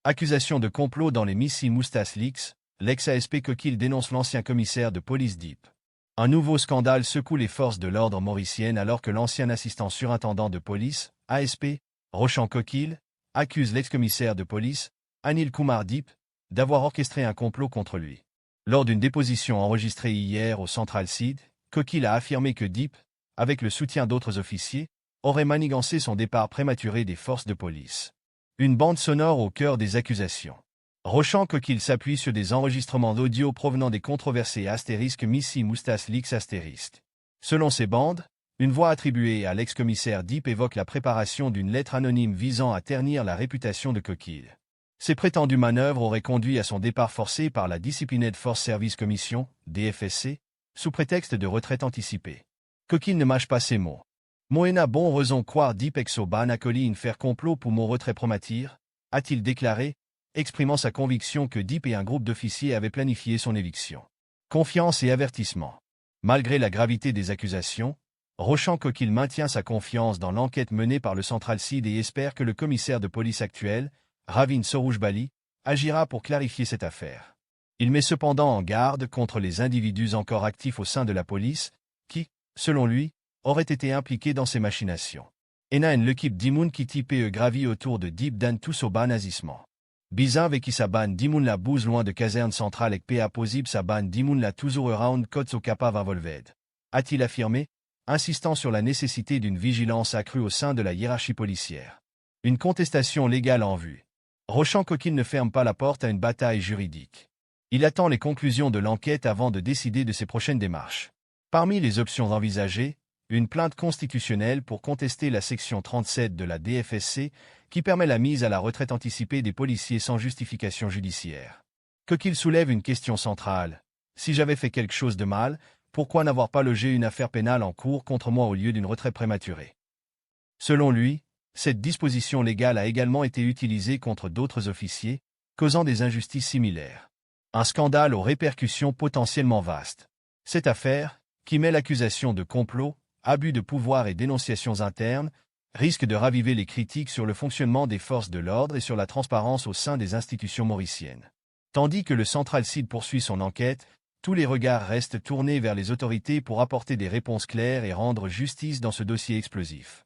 Accusation de complot dans les Missy Moustache Leaks, l'ex-ASP Coquille dénonce l'ancien commissaire de police Deep. Un nouveau scandale secoue les forces de l'ordre mauriciennes alors que l'ancien assistant surintendant de police, ASP, Rochan Coquille, accuse l'ex-commissaire de police, Anil Kumar Deep, d'avoir orchestré un complot contre lui. Lors d'une déposition enregistrée hier au Central CID, Coquille a affirmé que Deep, avec le soutien d'autres officiers, aurait manigancé son départ prématuré des forces de police. Une bande sonore au cœur des accusations. Rochan Coquille s'appuie sur des enregistrements d'audio provenant des controversés Missy Moustache Leaks *. Selon ces bandes, une voix attribuée à l'ex-commissaire Deep évoque la préparation d'une lettre anonyme visant à ternir la réputation de Coquille. Ces prétendues manœuvres auraient conduit à son départ forcé par la Disciplined Force Service Commission, DFSC, sous prétexte de retraite anticipée. Coquille ne mâche pas ses mots. Moena bon raison croire Deep exo ban acoli in faire complot pour mon retrait promatir, a-t-il déclaré, exprimant sa conviction que Deep et un groupe d'officiers avaient planifié son éviction. Confiance et avertissement. Malgré la gravité des accusations, Rochan Coquille maintient sa confiance dans l'enquête menée par le Central CID et espère que le commissaire de police actuel, Ravin Sorouj-Bali, agira pour clarifier cette affaire. Il met cependant en garde contre les individus encore actifs au sein de la police, qui, selon lui, auraient été impliqués dans ces machinations. Enaen l'équipe d'Imoun qui type gravit autour de Deep Dan tous au ban nazissement. Bizin avec qui sa ban d'Imoun la bouse loin de caserne centrale et PA possible sa ban d'Imoun la toujours around cotes au capa Volved. A-t-il affirmé, insistant sur la nécessité d'une vigilance accrue au sein de la hiérarchie policière. Une contestation légale en vue. Rochan Coquille ne ferme pas la porte à une bataille juridique. Il attend les conclusions de l'enquête avant de décider de ses prochaines démarches. Parmi les options envisagées, une plainte constitutionnelle pour contester la section 37 de la DFSC qui permet la mise à la retraite anticipée des policiers sans justification judiciaire. Coquille soulève une question centrale. Si j'avais fait quelque chose de mal, pourquoi n'avoir pas logé une affaire pénale en cours contre moi au lieu d'une retraite prématurée? Selon lui, cette disposition légale a également été utilisée contre d'autres officiers, causant des injustices similaires. Un scandale aux répercussions potentiellement vastes. Cette affaire, qui met l'accusation de complot, abus de pouvoir et dénonciations internes, risque de raviver les critiques sur le fonctionnement des forces de l'ordre et sur la transparence au sein des institutions mauriciennes. Tandis que le Central CID poursuit son enquête, tous les regards restent tournés vers les autorités pour apporter des réponses claires et rendre justice dans ce dossier explosif.